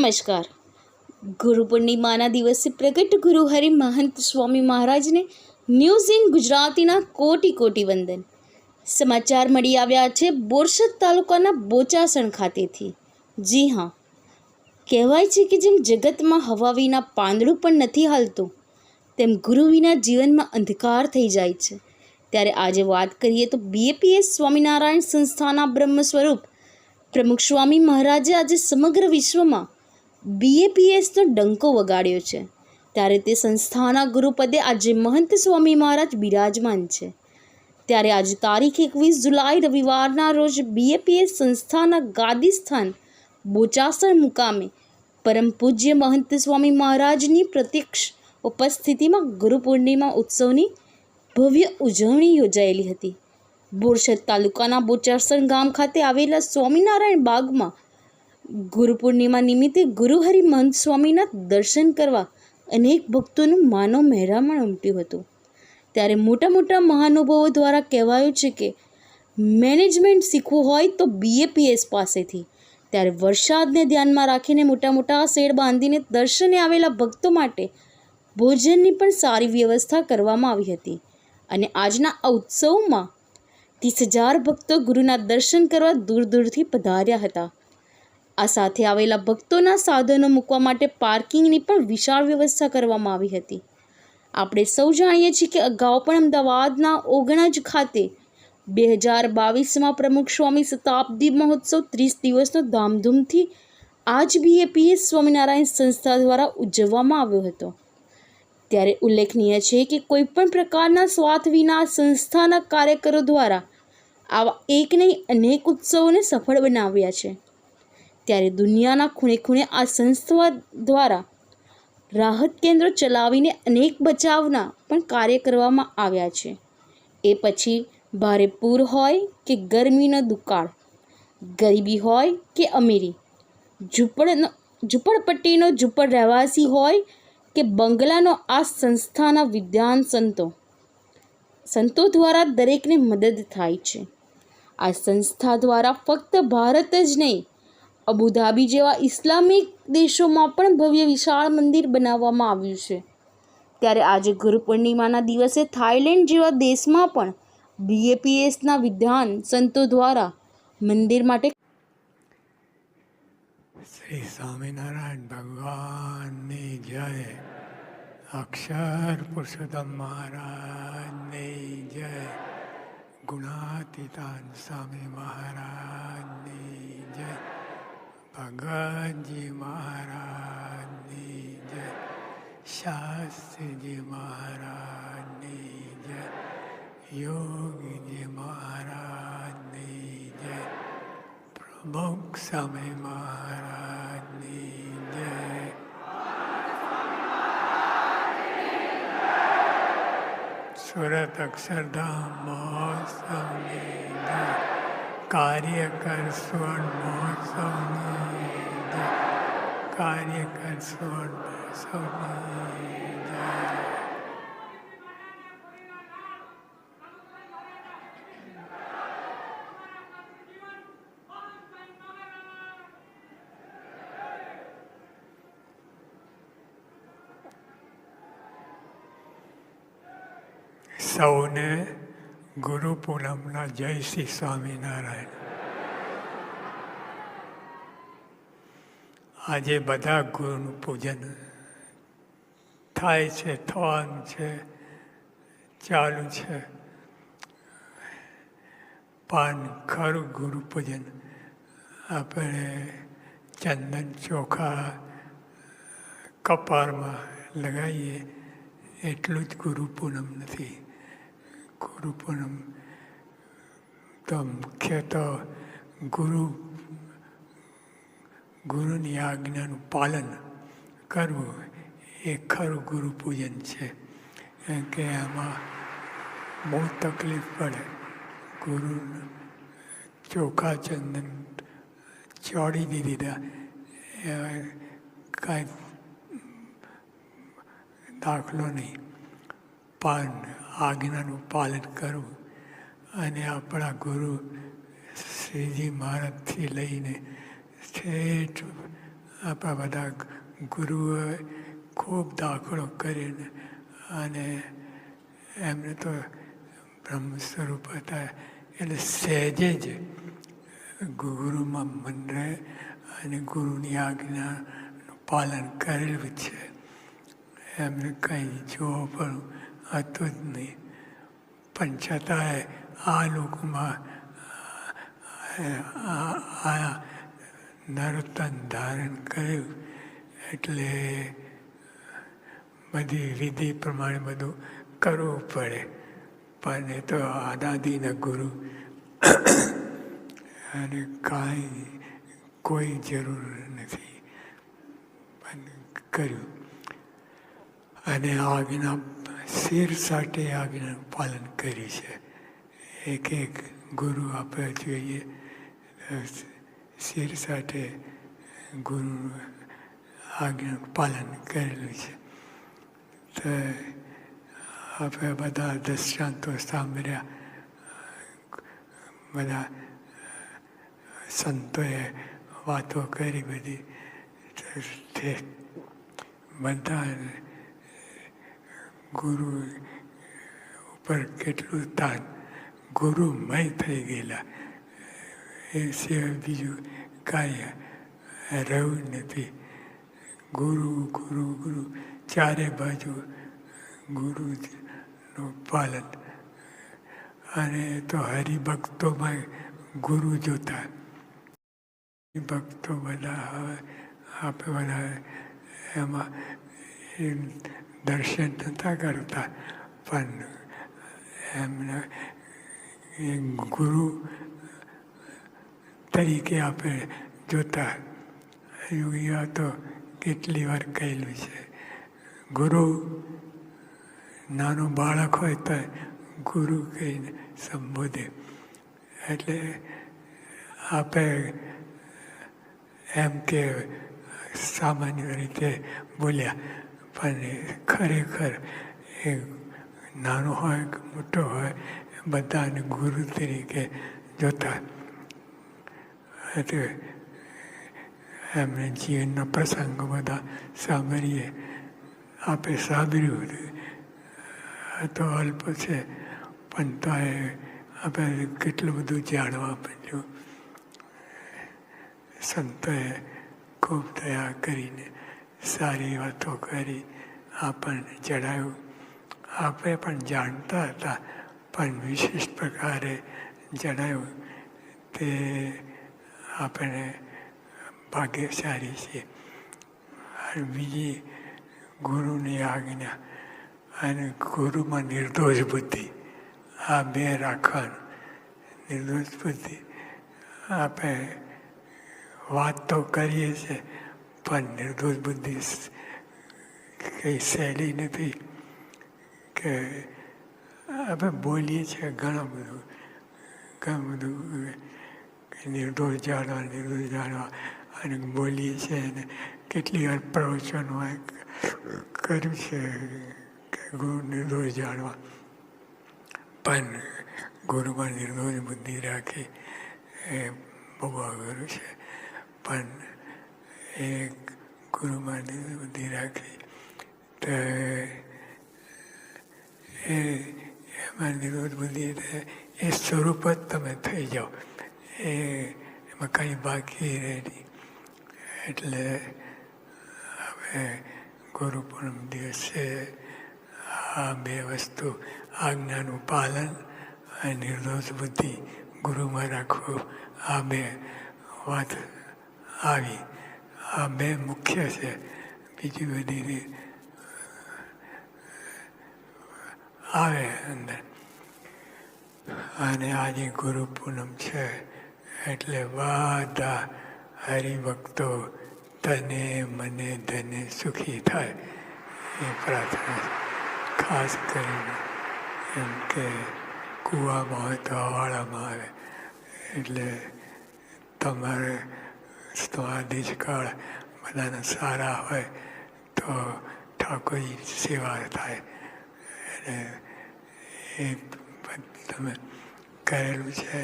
નમસ્કાર. ગુરુ પૂર્ણિમાના દિવસે પ્રગટ ગુરુ હરિ મહંત સ્વામી મહારાજને ન્યૂઝ ઇન ગુજરાતીના કોટી કોટી વંદન. સમાચાર મળી આવ્યા છે બોરસદ તાલુકાના બોચાસણ ખાતેથી. જી હા, કહેવાય છે કે જેમ જગતમાં હવા વિના પાંદડું પણ નથી હાલતું, તેમ ગુરુ વિના જીવનમાં અંધકાર થઈ જાય છે. ત્યારે આજે વાત કરીએ તો બીએપીએસ સ્વામિનારાયણ સંસ્થાના બ્રહ્મ સ્વરૂપ પ્રમુખ સ્વામી મહારાજે આજે સમગ્ર વિશ્વમાં બીએપીએસનો ડંકો વગાડ્યો છે. ત્યારે તે સંસ્થાના ગુરુપદે આજે મહંત સ્વામી મહારાજ બિરાજમાન છે. ત્યારે આજે તારીખ 21 જુલાઈ રવિવારના રોજ બીએપીએસ સંસ્થાના ગાદી સ્થાન બોચાસણ મુકામે પરમ પૂજ્ય મહંત સ્વામી મહારાજની પ્રત્યક્ષ ઉપસ્થિતિમાં ગુરુ પૂર્ણિમા ઉત્સવની ભવ્ય ઉજવણી યોજાયેલી હતી. બોરસદ તાલુકાના બોચાસણ ગામ ખાતે આવેલા સ્વામિનારાયણ બાગમાં ગુરુ પૂર્ણિમા નિમિત્તે ગુરુ હરિ મહંત સ્વામીના દર્શન કરવા અનેક ભક્તોનું માનવ મહેરામણ ઉમટ્યું હતું. ત્યારે મોટા મોટા મહાનુભાવો દ્વારા કહેવાયું છે કે મેનેજમેન્ટ શીખવું હોય તો બીએપીએસ પાસેથી. ત્યારે વરસાદને ધ્યાનમાં રાખીને મોટા મોટા શેડ બાંધીને દર્શને આવેલા ભક્તો માટે ભોજનની પણ સારી વ્યવસ્થા કરવામાં આવી હતી. અને આજના આ ઉત્સવમાં 30,000 ભક્તો ગુરુના દર્શન કરવા દૂર દૂરથી પધાર્યા હતા. આ સાથે આવેલા ભક્તોના સાધનો મૂકવા માટે પાર્કિંગની પણ વિશાળ વ્યવસ્થા કરવામાં આવી હતી. આપણે સૌ જાણીએ છીએ કે અગાઉ પણ અમદાવાદના ઓગણજ ખાતે 2022માં પ્રમુખ સ્વામી શતાબ્દી મહોત્સવ 30 દિવસનો ધામધૂમથી આજ બીએપીએસ સ્વામિનારાયણ સંસ્થા દ્વારા ઉજવવામાં આવ્યો હતો. ત્યારે ઉલ્લેખનીય છે કે કોઈપણ પ્રકારના સ્વાર્થ વિના સંસ્થાના કાર્યકરો દ્વારા આવા એક નહીં અનેક ઉત્સવોને સફળ બનાવ્યા છે. ત્યારે દુનિયાના ખૂણે ખૂણે આ સંસ્થા દ્વારા રાહત કેન્દ્રો ચલાવીને અનેક બચાવના પણ કાર્ય કરવામાં આવ્યા છે. એ પછી ભારે પૂર હોય કે ગરમીનો દુકાળ, ગરીબી હોય કે અમીરી, ઝૂંપડપટ્ટીનો ઝૂંપડ રહેવાસી હોય કે બંગલાનો, આ સંસ્થાના વિદ્વાન સંતો દ્વારા દરેકને મદદ થાય છે. આ સંસ્થા દ્વારા ફક્ત ભારત જ નહીં, અબુધાબી જેવા ઇસ્લામિક દેશોમાં પણ ભવ્ય વિશાળ મંદિર બનાવવામાં આવ્યું છે. ત્યારે આજે ગુરુ પૂર્ણિમાના દિવસે થાઈલેન્ડ જેવા દેશમાં પણ બીએપીએસના વિદ્વાન સંતો દ્વારા મંદિર માટે શ્રી સ્વામિનારાયણ ભગવાનની જય. અક્ષર પુરુષોત્તમ મહારાજની જય. ગુણાતીતાન સ્વામી મહારાજની જય. ભગતજી મહારાજની જય. શાસ્ત્રીજી મહારાજની જય. યોગીજી મહારાજની જય. પ્રમુખ સ્વામી મહારાજની જય. સુરત અક્ષરધામ મહોત્સવની જય. કાર્યકર સુવર્ણ મહોત્સવની જય. કાર્યકર સુવર્ણ મહોત્સવની જય. સૌને ગુરુ પૂનમના જય શ્રી સ્વામિનારાયણ. આજે બધા ગુરુનું પૂજન થાય છે, થવાનું છે, ચાલુ છે. પણ ખરું ગુરુ પૂજન આપણે ચંદન ચોખા કપાળમાં લગાવીએ એટલું જ ગુરુ પૂનમ નથી. ગુરુ પૂનમ તો મુખ્યતઃ ગુરુની આજ્ઞાનું પાલન કરવું એ ખરું ગુરુ પૂજન છે. કે આમાં બહુ તકલીફ પડે. ગુરુ ચોખા ચંદન ચોડી દીધા, કાંઈ દાખલો નહીં. પણ આજ્ઞાનું પાલન કરવું અને આપણા ગુરુ શ્રીજી મહારાજથી લઈને ઠેઠ આપણા બધા ગુરુઓએ ખૂબ દાખલો કરીને અને એમને તો બ્રહ્મ સ્વરૂપ હતા એટલે સહેજે જ ગુરુમાં મન રહે અને ગુરુની આજ્ઞાનું પાલન કરેલું છે. એમને કંઈ જોવો પણ હતું જ નહીં. પણ છતાંય આ લોકમાં આ નરોત્તમ ધારણ કર્યું એટલે બધી વિધિ પ્રમાણે બધું કરવું પડે. પણ એ તો આદાદીના ગુરુ અને કાંઈ કોઈ જરૂર નથી પણ કર્યું. અને આજ્ઞા શિર સાથે આજ્ઞાનું પાલન કર્યું છે. એક એક ગુરુ આપણે જોઈએ શિર સાથે ગુરુનું આજ્ઞાનું પાલન કરેલું છે. તો આપણે બધા દૃષ્ટાંતો સાંભળ્યા, બધા સંતોએ વાતો કરી બધી. તે બધા ગુરુ ઉપર કેટલું તાન, ગુરુમય થઈ ગયેલા. એ સિવાય બીજું કાંઈ રહ્યું નથી. ગુરુ ગુરુ ગુરુ ચારે બાજુ ગુરુનું પાલન. અને તો હરિભક્તોમાં ગુરુ જોતા. ભક્તો બધા હવે આપણે બધા એમાં દર્શન નહોતા કરતા, પણ એમને એ ગુરુ તરીકે આપણે જોતા. યોગીઓ તો કેટલી વાર કહેલું છે, ગુરુ નાનું બાળક હોય તો ગુરુ કહીને સંબોધે. એટલે આપણે એમ કે સામાન્ય રીતે બોલ્યા, પણ ખરેખર એ નાનો હોય કે મોટો હોય બધાને ગુરુ તરીકે જોતા. એટલે એમને જીવનના પ્રસંગો બધા સાંભળીએ. આપણે સાંભળ્યું તો અલ્પ છે, પણ તો આપણે કેટલું બધું જાણવા મળ્યું. સંતોએ ખૂબ દયા કરીને સારી વાતો કરી, આપણને જણાવ્યું. આપણે પણ જાણતા હતા, પણ વિશિષ્ટ પ્રકારે જણાવ્યું. તે આપણે ભાગ્યશાળી છીએ. અને બીજી ગુરુની આજ્ઞા અને ગુરુમાં નિર્દોષ બુદ્ધિ, આ બે રાખવાનું. નિર્દોષ બુદ્ધિ આપણે વાત તો કરીએ છીએ, પણ નિર્દોષ બુદ્ધિ કંઈ સહેલી નથી. કે આપણે બોલીએ છીએ ઘણું બધું નિર્દોષ જાણવા અને બોલીએ છીએ. અને કેટલી વાર પ્રવચનો કર્યું છે કે ગુરુ નિર્દોષ જાણવા, પણ ગુરુમાં નિર્દોષ બુદ્ધિ રાખી એ બહુ અઘરું છે. પણ એ ગુરુમાં નિર્દોષ બુદ્ધિ રાખી તો એમાં નિર્દોષ બુદ્ધિ એ સ્વરૂપ જ તમે થઈ જાઓ. એમાં કંઈ બાકી રહે નહીં. એટલે હવે ગુરુ પૂનમ દિવસે આ બે વસ્તુ, આજ્ઞાનું પાલન અને નિર્દોષ બુદ્ધિ ગુરુમાં રાખવું, આ બે વાત આવી. આ બે મુખ્ય છે. બીજી બધી આવે અંદર. અને આજે ગુરુ પૂનમ છે એટલે બધા હરિભક્તો તને મને ધને સુખી થાય એ પ્રાર્થના. ખાસ કરીને એમ કે કૂવામાં હોય તો હવાડામાં આવે. એટલે તમારે સ્વાદિષ્ટકાળ બધાના સારા હોય તો ઠાકોરજી સેવા થાય. એટલે એ તમે કરેલું છે.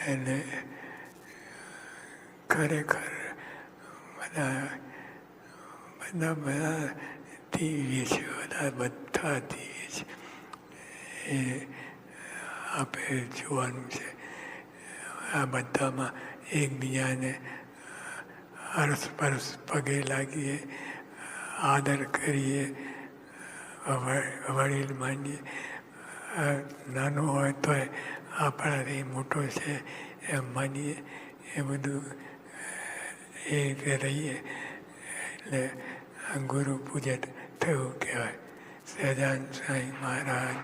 અને ખરેખર બધા બધા બધા દિવ્ય છે, બધા દિવ્ય છે. એ આપણે જોવાનું છે. આ બધામાં એકબીજાને અરસપરસ પગે લાગીએ, આદર કરીએ, વડીલ માનીએ. નાનો હોય તોય આપણાથી મોટો છે એમ માનીએ. એ બધું એ રીતે રહીએ એટલે ગુરુ પૂજન થયું કહેવાય. સહજાનંદ સ્વામી મહારાજ